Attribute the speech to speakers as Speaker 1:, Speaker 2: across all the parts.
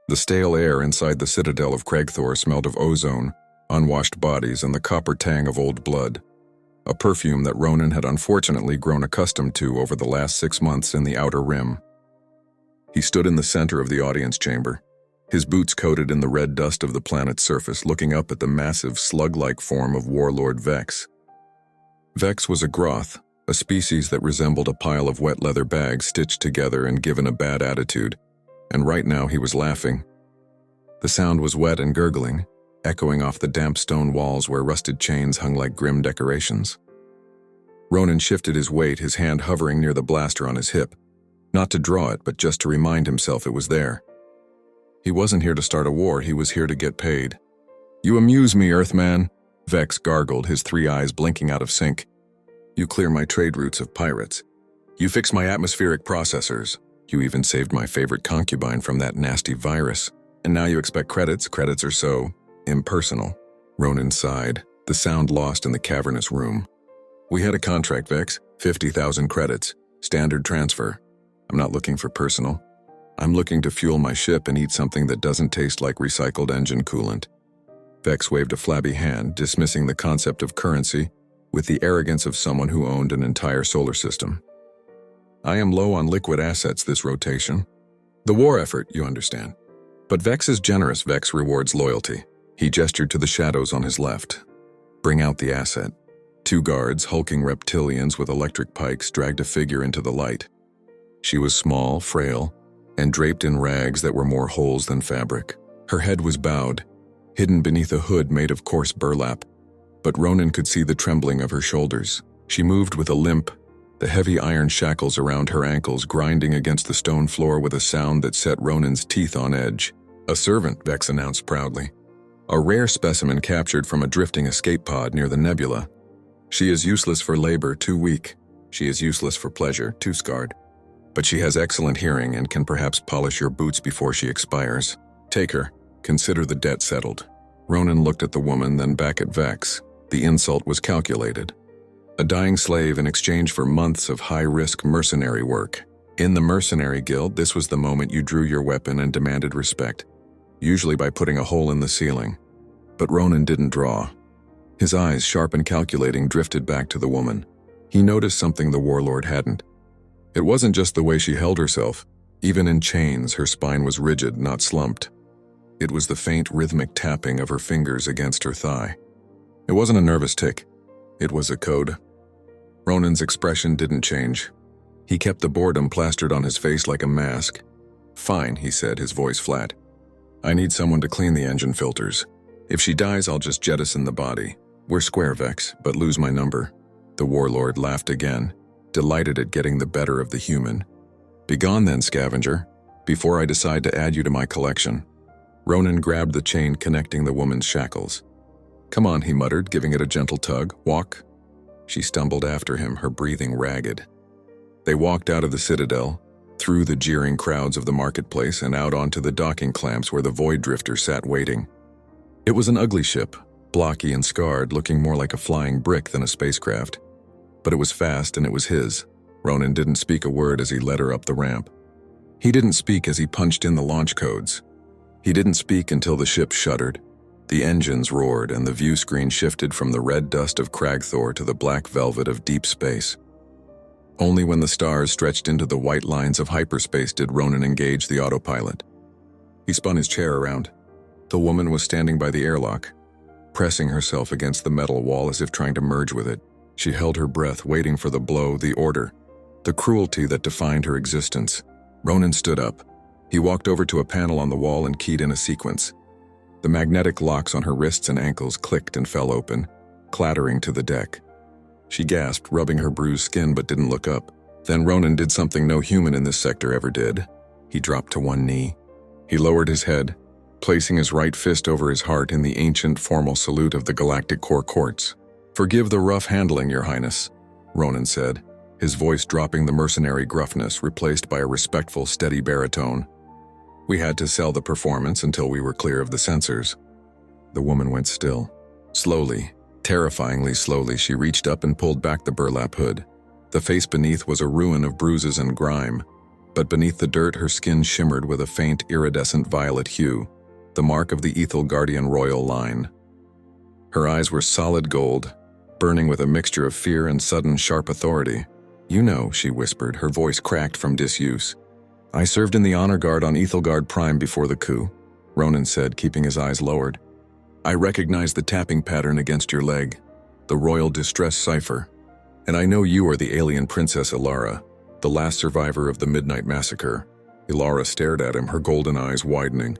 Speaker 1: The stale air inside the Citadel of Cragthor smelled of ozone, unwashed bodies, and the copper tang of old blood, a perfume that Ronin had unfortunately grown accustomed to over the last 6 months in the Outer Rim. He stood in the center of the audience chamber, his boots coated in the red dust of the planet's surface, looking up at the massive slug-like form of Warlord Vex. Vex was a groth, a species that resembled a pile of wet leather bags stitched together and given a bad attitude, and right now he was laughing. The sound was wet and gurgling, echoing off the damp stone walls where rusted chains hung like grim decorations. Ronin shifted his weight, his hand hovering near the blaster on his hip, not to draw it, but just to remind himself it was there. He wasn't here to start a war, he was here to get paid. "You amuse me, Earthman," Vex gargled, his 3 eyes blinking out of sync. "You clear my trade routes of pirates. You fix my atmospheric processors. You even saved my favorite concubine from that nasty virus. And now you expect credits. Credits are so impersonal." Ronin sighed, the sound lost in the cavernous room. "We had a contract, Vex. 50,000 credits. Standard transfer. I'm not looking for personal. I'm looking to fuel my ship and eat something that doesn't taste like recycled engine coolant." Vex waved a flabby hand, dismissing the concept of currency with the arrogance of someone who owned an entire solar system. "I am low on liquid assets this rotation. The war effort, you understand. But Vex is generous. Vex rewards loyalty." He gestured to the shadows on his left. "Bring out the asset." 2 guards, hulking reptilians with electric pikes, dragged a figure into the light. She was small, frail, and draped in rags that were more holes than fabric. Her head was bowed, hidden beneath a hood made of coarse burlap, but Ronin could see the trembling of her shoulders. She moved with a limp, the heavy iron shackles around her ankles grinding against the stone floor with a sound that set Ronin's teeth on edge. "A servant," Vex announced proudly. "A rare specimen captured from a drifting escape pod near the nebula. She is useless for labor, too weak. She is useless for pleasure, too scarred. But she has excellent hearing and can perhaps polish your boots before she expires. Take her. Consider the debt settled." Ronin looked at the woman, then back at Vex. The insult was calculated. A dying slave in exchange for months of high-risk mercenary work. In the mercenary guild, this was the moment you drew your weapon and demanded respect, usually by putting a hole in the ceiling. But Ronin didn't draw. His eyes, sharp and calculating, drifted back to the woman. He noticed something the warlord hadn't. It wasn't just the way she held herself. Even in chains, her spine was rigid, not slumped. It was the faint, rhythmic tapping of her fingers against her thigh. It wasn't a nervous tick. It was a code. Ronin's expression didn't change. He kept the boredom plastered on his face like a mask. "Fine," he said, his voice flat. "I need someone to clean the engine filters. If she dies, I'll just jettison the body. We're square, Vex, but lose my number." The warlord laughed again, delighted at getting the better of the human. "Begone then, scavenger, before I decide to add you to my collection." Ronin grabbed the chain connecting the woman's shackles. "Come on," he muttered, giving it a gentle tug. "Walk." She stumbled after him, her breathing ragged. They walked out of the Citadel, through the jeering crowds of the marketplace and out onto the docking clamps where the Void Drifter sat waiting. It was an ugly ship, blocky and scarred, looking more like a flying brick than a spacecraft. But it was fast and it was his. Ronin didn't speak a word as he led her up the ramp. He didn't speak as he punched in the launch codes. He didn't speak until the ship shuddered. The engines roared and the view screen shifted from the red dust of Cragthor to the black velvet of deep space. Only when the stars stretched into the white lines of hyperspace did Ronin engage the autopilot. He spun his chair around. The woman was standing by the airlock, pressing herself against the metal wall as if trying to merge with it. She held her breath, waiting for the blow, the order, the cruelty that defined her existence. Ronin stood up. He walked over to a panel on the wall and keyed in a sequence. The magnetic locks on her wrists and ankles clicked and fell open, clattering to the deck. She gasped, rubbing her bruised skin, but didn't look up. Then Ronin did something no human in this sector ever did. He dropped to one knee. He lowered his head, placing his right fist over his heart in the ancient formal salute of the Galactic Core Courts. "Forgive the rough handling, Your Highness," Ronin said, his voice dropping the mercenary gruffness, replaced by a respectful, steady baritone. "We had to sell the performance until we were clear of the censors." The woman went still. Slowly, terrifyingly slowly, she reached up and pulled back the burlap hood. The face beneath was a ruin of bruises and grime, But beneath the dirt, her skin shimmered with a faint, iridescent violet hue, the mark of the Ethel Guardian royal line. Her eyes were solid gold, burning with a mixture of fear and sudden sharp authority. "You know," she whispered, her voice cracked from disuse. "I served in the Honor Guard on Ethelgard Prime before the coup," Ronin said, keeping his eyes lowered. "I recognize the tapping pattern against your leg, the Royal Distress Cipher. And I know you are the alien Princess Elara, the last survivor of the Midnight Massacre." Elara stared at him, her golden eyes widening.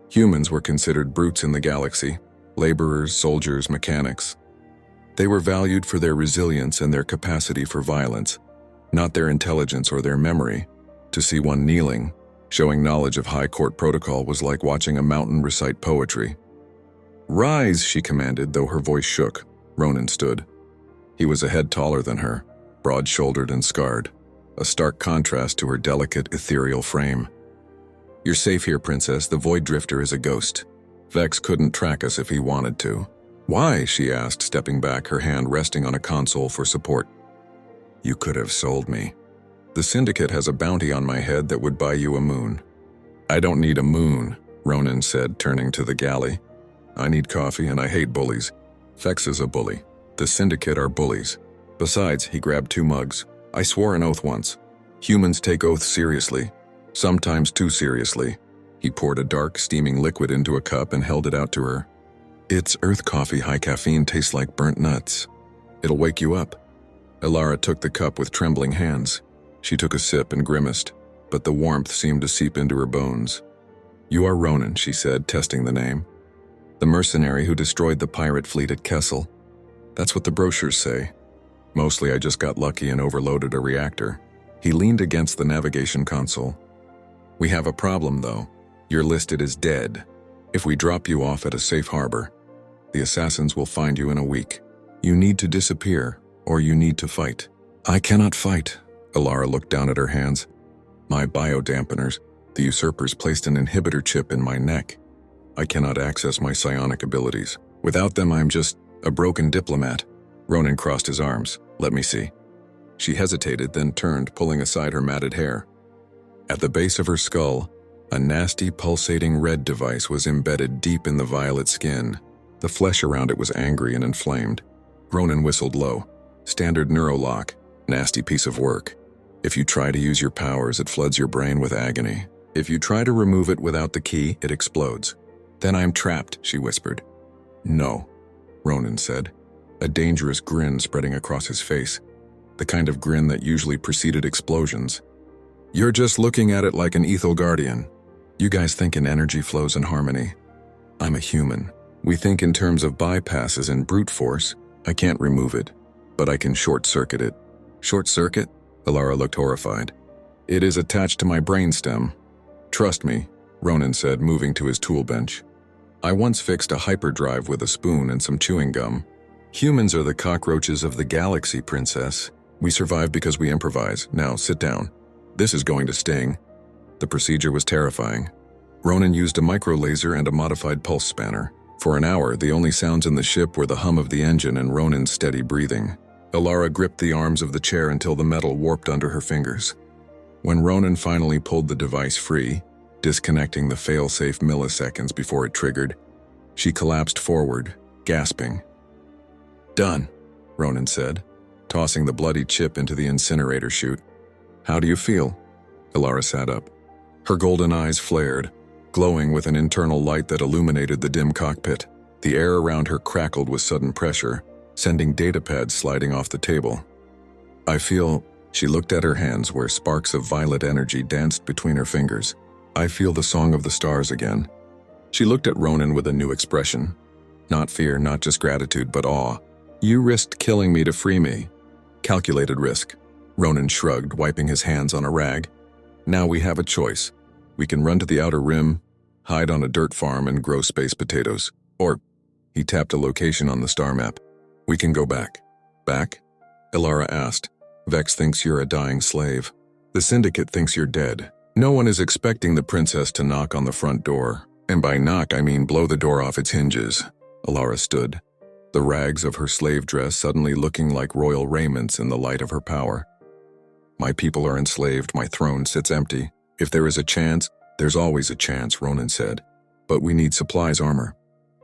Speaker 1: Humans were considered brutes in the galaxy, laborers, soldiers, mechanics. They were valued for their resilience and their capacity for violence, not their intelligence or their memory. To see one kneeling, showing knowledge of high court protocol, was like watching a mountain recite poetry. "Rise," she commanded, though her voice shook. Ronin stood. He was a head taller than her, broad-shouldered and scarred, a stark contrast to her delicate, ethereal frame. "You're safe here, Princess. The Void Drifter is a ghost. Vex couldn't track us if he wanted to." "Why?" she asked, stepping back, her hand resting on a console for support. "You could have sold me. The Syndicate has a bounty on my head that would buy you a moon." "I don't need a moon," Ronin said, turning to the galley. "I need coffee, and I hate bullies. Vex is a bully. The Syndicate are bullies. Besides," he grabbed 2 mugs. "I swore an oath once. Humans take oaths seriously, sometimes too seriously." He poured a dark, steaming liquid into a cup and held it out to her. "It's earth coffee, high caffeine, tastes like burnt nuts. It'll wake you up." Elara took the cup with trembling hands. She took a sip and grimaced, but the warmth seemed to seep into her bones. "You are Ronin," she said, testing the name. "The mercenary who destroyed the pirate fleet at Kessel. That's what the brochures say. Mostly I just got lucky and overloaded a reactor." He leaned against the navigation console. "We have a problem, though. You're listed as dead. If we drop you off at a safe harbor, the assassins will find you in a week. You need to disappear, or you need to fight." "I cannot fight." Elara looked down at her hands. "My biodampeners, the usurpers placed an inhibitor chip in my neck. I cannot access my psionic abilities. Without them, I'm just a broken diplomat." Ronin crossed his arms. "Let me see." She hesitated, then turned, pulling aside her matted hair. At the base of her skull, a nasty, pulsating red device was embedded deep in the violet skin. The flesh around it was angry and inflamed. Ronin whistled low. "Standard neurolock. Nasty piece of work. If you try to use your powers, it floods your brain with agony. If you try to remove it without the key, it explodes." "Then I'm trapped," she whispered. "No," Ronin said, a dangerous grin spreading across his face, the kind of grin that usually preceded explosions. "You're just looking at it like an Ethel Guardian. You guys think in energy flows and harmony. I'm a human. We think in terms of bypasses and brute force. I can't remove it, but I can short-circuit it." "Short circuit?" Elara looked horrified. "It is attached to my brainstem. Trust me," Ronin said, moving to his tool bench. "I once fixed a hyperdrive with a spoon and some chewing gum. Humans are the cockroaches of the galaxy, Princess. We survive because we improvise. Now, sit down. This is going to sting." The procedure was terrifying. Ronin used a micro-laser and a modified pulse spanner. For an hour, the only sounds in the ship were the hum of the engine and Ronin's steady breathing. Elara gripped the arms of the chair until the metal warped under her fingers. When Ronin finally pulled the device free, disconnecting the fail-safe milliseconds before it triggered, she collapsed forward, gasping. "Done," Ronin said, tossing the bloody chip into the incinerator chute. "How do you feel?" Elara sat up. Her golden eyes flared, glowing with an internal light that illuminated the dim cockpit. The air around her crackled with sudden pressure, sending datapads sliding off the table. "I feel..." She looked at her hands where sparks of violet energy danced between her fingers. "I feel the song of the stars again." She looked at Ronin with a new expression. Not fear, not just gratitude, but awe. "You risked killing me to free me." "Calculated risk." Ronin shrugged, wiping his hands on a rag. "Now we have a choice. We can run to the outer rim, hide on a dirt farm and grow space potatoes. Or," he tapped a location on the star map, "we can go back." "Back?" Elara asked. "Vex thinks you're a dying slave. The Syndicate thinks you're dead. No one is expecting the princess to knock on the front door. And by knock, I mean blow the door off its hinges." Elara stood, the rags of her slave dress suddenly looking like royal raiments in the light of her power. My people are enslaved, my throne sits empty. If there is a chance, there's always a chance, Ronin said. But we need supplies, armor.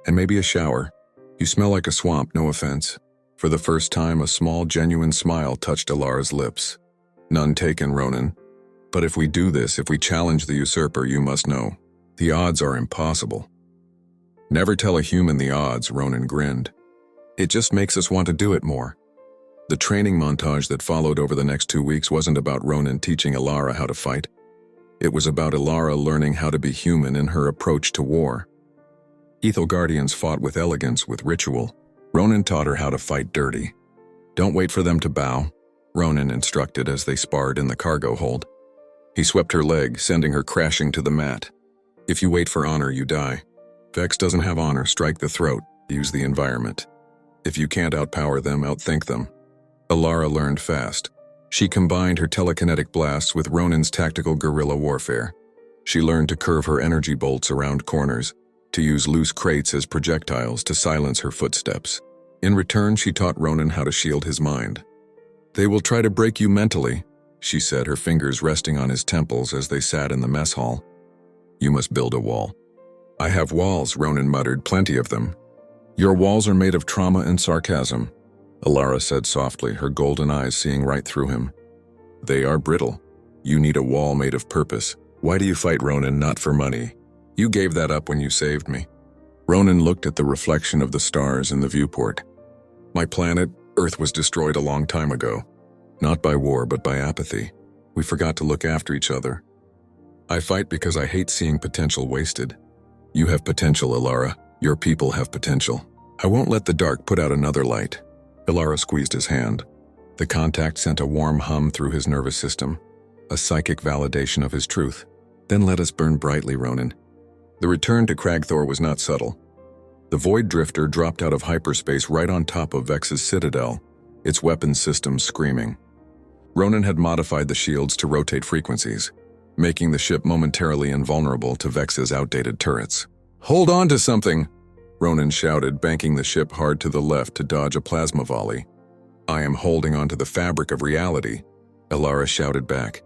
Speaker 1: And maybe a shower. You smell like a swamp, no offense. For the first time, a small, genuine smile touched Elara's lips. None taken, Ronin. But if we do this, if we challenge the usurper, you must know. The odds are impossible. Never tell a human the odds, Ronin grinned. It just makes us want to do it more. The training montage that followed over the next 2 weeks wasn't about Ronin teaching Elara how to fight. It was about Elara learning how to be human in her approach to war. Ethel Guardians fought with elegance, with ritual. Ronin taught her how to fight dirty. Don't wait for them to bow, Ronin instructed as they sparred in the cargo hold. He swept her leg, sending her crashing to the mat. If you wait for honor, you die. Vex doesn't have honor, strike the throat, use the environment. If you can't outpower them, outthink them. Elara learned fast. She combined her telekinetic blasts with Ronin's tactical guerrilla warfare. She learned to curve her energy bolts around corners, to use loose crates as projectiles to silence her footsteps. In return, she taught Ronin how to shield his mind. They will try to break you mentally, she said, her fingers resting on his temples as they sat in the mess hall. You must build a wall. I have walls, Ronin muttered, plenty of them. Your walls are made of trauma and sarcasm, Elara said softly, her golden eyes seeing right through him. They are brittle. You need a wall made of purpose. Why do you fight, Ronin? Not for money. You gave that up when you saved me. Ronin looked at the reflection of the stars in the viewport. My planet, Earth, was destroyed a long time ago. Not by war, but by apathy. We forgot to look after each other. I fight because I hate seeing potential wasted. You have potential, Elara. Your people have potential. I won't let the dark put out another light. Elara squeezed his hand. The contact sent a warm hum through his nervous system, a psychic validation of his truth. Then let us burn brightly, Ronin. The return to Cragthor was not subtle. The Void Drifter dropped out of hyperspace right on top of Vex's Citadel, its weapons systems screaming. Ronin had modified the shields to rotate frequencies, making the ship momentarily invulnerable to Vex's outdated turrets. Hold on to something, Ronin shouted, banking the ship hard to the left to dodge a plasma volley. I am holding onto the fabric of reality, Elara shouted back,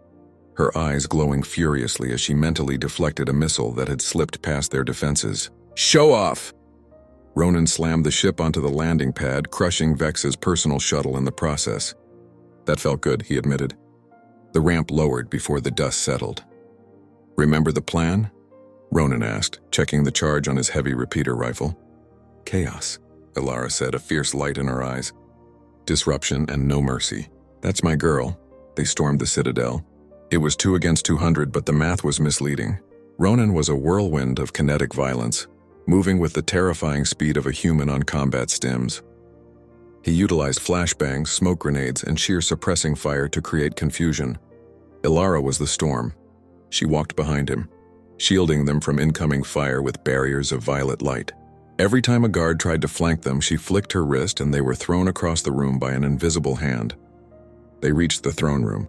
Speaker 1: her eyes glowing furiously as she mentally deflected a missile that had slipped past their defenses. Show off! Ronin slammed the ship onto the landing pad, crushing Vex's personal shuttle in the process. That felt good, he admitted. The ramp lowered before the dust settled. Remember the plan? Ronin asked, checking the charge on his heavy repeater rifle. Chaos, Elara said, a fierce light in her eyes. Disruption and no mercy. That's my girl. They stormed the Citadel. It was 2 against 200, but the math was misleading. Ronin was a whirlwind of kinetic violence, moving with the terrifying speed of a human on combat stims. He utilized flashbangs, smoke grenades, and sheer suppressing fire to create confusion. Elara was the storm. She walked behind him, shielding them from incoming fire with barriers of violet light. Every time a guard tried to flank them, she flicked her wrist and they were thrown across the room by an invisible hand. They reached the throne room.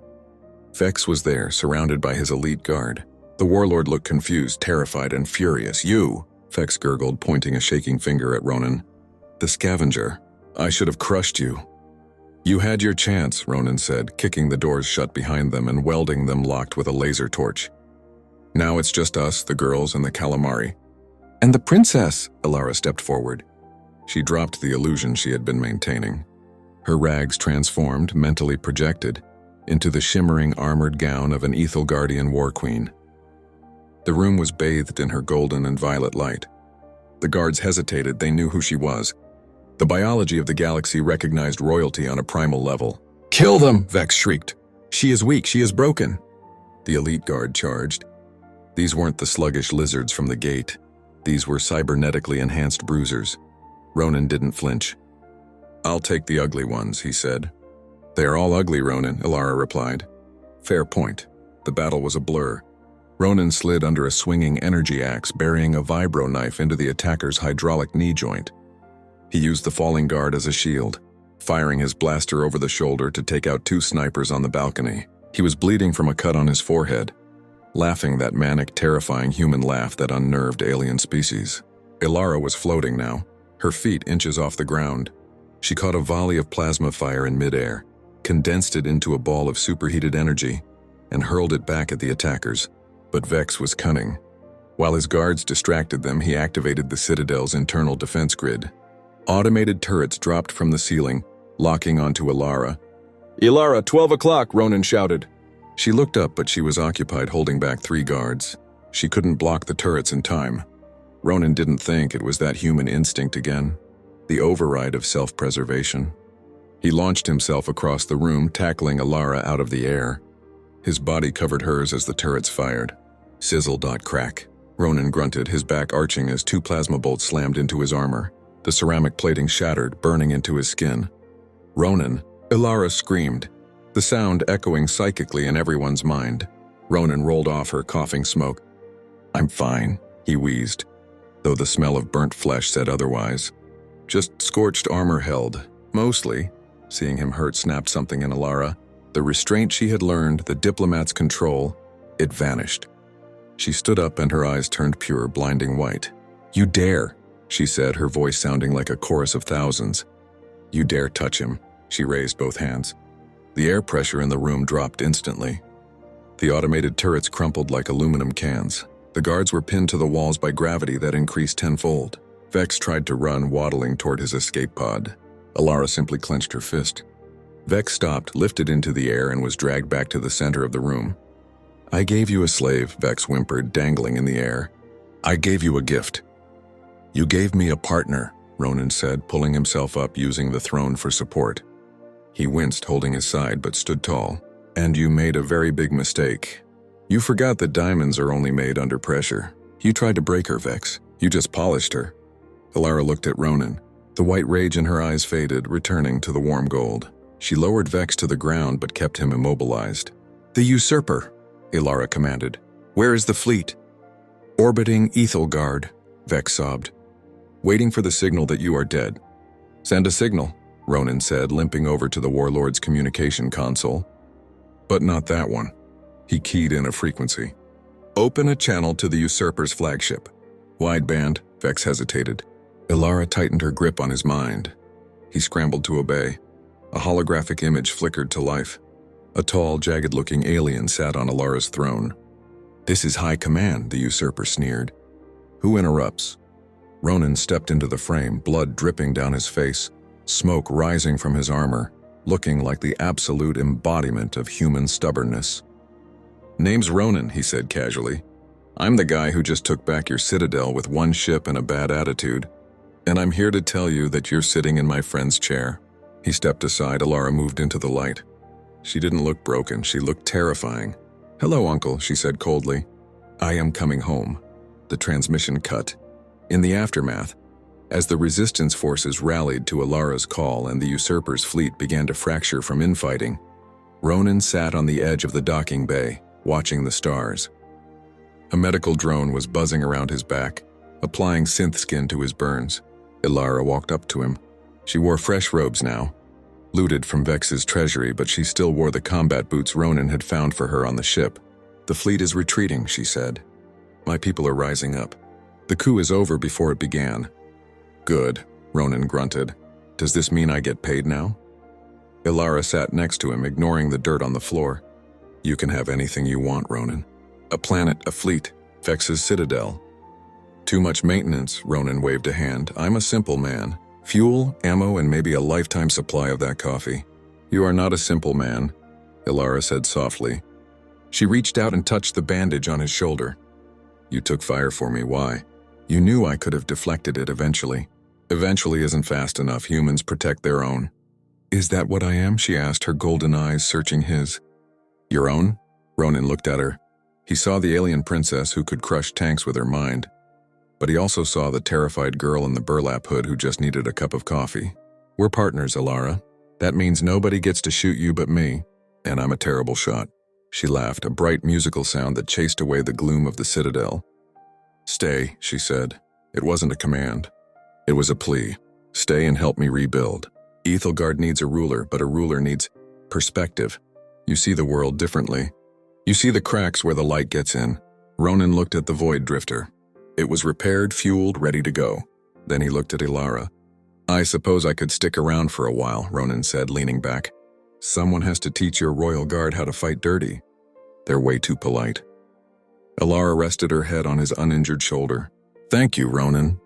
Speaker 1: Vex was there, surrounded by his elite guard. The warlord looked confused, terrified, and furious. You, Vex gurgled, pointing a shaking finger at Ronin. The scavenger. I should have crushed you. You had your chance, Ronin said, kicking the doors shut behind them and welding them locked with a laser torch. Now it's just us, the girls, and the calamari. And the princess, Elara stepped forward. She dropped the illusion she had been maintaining. Her rags transformed, mentally projected, into the shimmering armored gown of an Ethel Guardian war queen. The room was bathed in her golden and violet light. The guards hesitated, they knew who she was. The biology of the galaxy recognized royalty on a primal level. Kill them, Vex shrieked. She is weak, she is broken. The elite guard charged. These weren't the sluggish lizards from the gate. These were cybernetically enhanced bruisers. Ronin didn't flinch. I'll take the ugly ones, he said. They are all ugly, Ronin, Elara replied. Fair point. The battle was a blur. Ronin slid under a swinging energy axe, burying a vibro knife into the attacker's hydraulic knee joint. He used the falling guard as a shield, firing his blaster over the shoulder to take out 2 snipers on the balcony. He was bleeding from a cut on his forehead, laughing that manic, terrifying human laugh that unnerved alien species. Elara was floating now, her feet inches off the ground. She caught a volley of plasma fire in midair, condensed it into a ball of superheated energy, and hurled it back at the attackers. But Vex was cunning. While his guards distracted them, he activated the Citadel's internal defense grid. Automated turrets dropped from the ceiling, locking onto Elara. "Elara, 12 o'clock!" Ronin shouted. She looked up, but she was occupied holding back 3 guards. She couldn't block the turrets in time. Ronin didn't think it was that human instinct again, the override of self-preservation. He launched himself across the room, tackling Elara out of the air. His body covered hers as the turrets fired. Sizzle-crack. Ronin grunted, his back arching as 2 plasma bolts slammed into his armor. The ceramic plating shattered, burning into his skin. "Ronin!" Elara screamed, the sound echoing psychically in everyone's mind. Ronin rolled off her, coughing smoke. "I'm fine," he wheezed, though the smell of burnt flesh said otherwise. Just scorched armor held, mostly. Seeing him hurt snapped something in Elara. The restraint she had learned, the diplomat's control, it vanished. She stood up and her eyes turned pure, blinding white. "You dare," she said, her voice sounding like a chorus of thousands. "You dare touch him." She raised both hands. The air pressure in the room dropped instantly. The automated turrets crumpled like aluminum cans. The guards were pinned to the walls by gravity that increased tenfold. Vex tried to run, waddling toward his escape pod. Elara simply clenched her fist. Vex stopped, lifted into the air, and was dragged back to the center of the room. "I gave you a slave," Vex whimpered, dangling in the air. "I gave you a gift." "You gave me a partner," Ronin said, pulling himself up using the throne for support. He winced, holding his side, but stood tall. "And you made a very big mistake. You forgot that diamonds are only made under pressure. You tried to break her, Vex. You just polished her." Elara looked at Ronin. The white rage in her eyes faded, returning to the warm gold. She lowered Vex to the ground but kept him immobilized. "The usurper," Elara commanded. "Where is the fleet?" "Orbiting Ethelgard," Vex sobbed. "Waiting for the signal that you are dead." "Send a signal," Ronin said, limping over to the Warlord's communication console. "But not that one." He keyed in a frequency. "Open a channel to the usurper's flagship." "Wideband," Vex hesitated. Elara tightened her grip on his mind. He scrambled to obey. A holographic image flickered to life. A tall, jagged-looking alien sat on Elara's throne. "This is high command," the usurper sneered. "Who interrupts?" Ronin stepped into the frame, blood dripping down his face, smoke rising from his armor, looking like the absolute embodiment of human stubbornness. "Name's Ronin," he said casually. "I'm the guy who just took back your Citadel with 1 ship and a bad attitude. And I'm here to tell you that you're sitting in my friend's chair." He stepped aside. Elara moved into the light. She didn't look broken. She looked terrifying. "Hello, Uncle," she said coldly. "I am coming home." The transmission cut. In the aftermath, as the resistance forces rallied to Elara's call and the usurper's fleet began to fracture from infighting, Ronin sat on the edge of the docking bay, watching the stars. A medical drone was buzzing around his back, applying synth skin to his burns. Elara walked up to him. She wore fresh robes now, looted from Vex's treasury, but she still wore the combat boots Ronin had found for her on the ship. "The fleet is retreating," she said. "My people are rising up. The coup is over before it began." "Good," Ronin grunted. "Does this mean I get paid now?" Elara sat next to him, ignoring the dirt on the floor. "You can have anything you want, Ronin. A planet, a fleet, Vex's Citadel." "Too much maintenance," Ronin waved a hand. "I'm a simple man. Fuel, ammo, and maybe a lifetime supply of that coffee." "You are not a simple man," Elara said softly. She reached out and touched the bandage on his shoulder. "You took fire for me, why? You knew I could have deflected it eventually." "Eventually isn't fast enough. Humans protect their own." "Is that what I am?" she asked, her golden eyes searching his. "Your own?" Ronin looked at her. He saw the alien princess who could crush tanks with her mind, but he also saw the terrified girl in the burlap hood who just needed a cup of coffee. "We're partners, Elara. That means nobody gets to shoot you but me, and I'm a terrible shot." She laughed, a bright musical sound that chased away the gloom of the Citadel. "Stay," she said. It wasn't a command. It was a plea. "Stay and help me rebuild. Ethelgard needs a ruler, but a ruler needs perspective. You see the world differently. You see the cracks where the light gets in." Ronin looked at the Void Drifter. It was repaired, fueled, ready to go. Then he looked at Elara. "I suppose I could stick around for a while," Ronin said, leaning back. Someone has to teach your Royal Guard how to fight dirty. They're way too polite. Elara rested her head on his uninjured shoulder. Thank you, Ronin.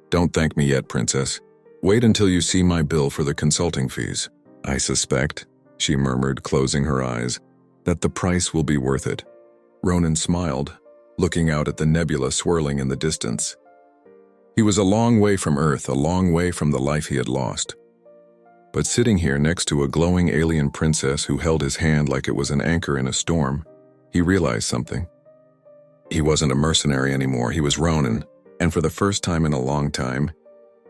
Speaker 1: Don't thank me yet, Princess. Wait until you see my bill for the consulting fees. I suspect, she murmured, closing her eyes, that the price will be worth it. Ronin smiled, looking out at the nebula swirling in the distance. He was a long way from Earth, a long way from the life he had lost. But sitting here next to a glowing alien princess who held his hand like it was an anchor in a storm, he realized something. He wasn't a mercenary anymore, he was Ronin, and for the first time in a long time,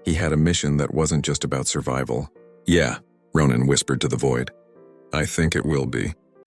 Speaker 1: he had a mission that wasn't just about survival. Yeah, Ronin whispered to the void. I think it will be.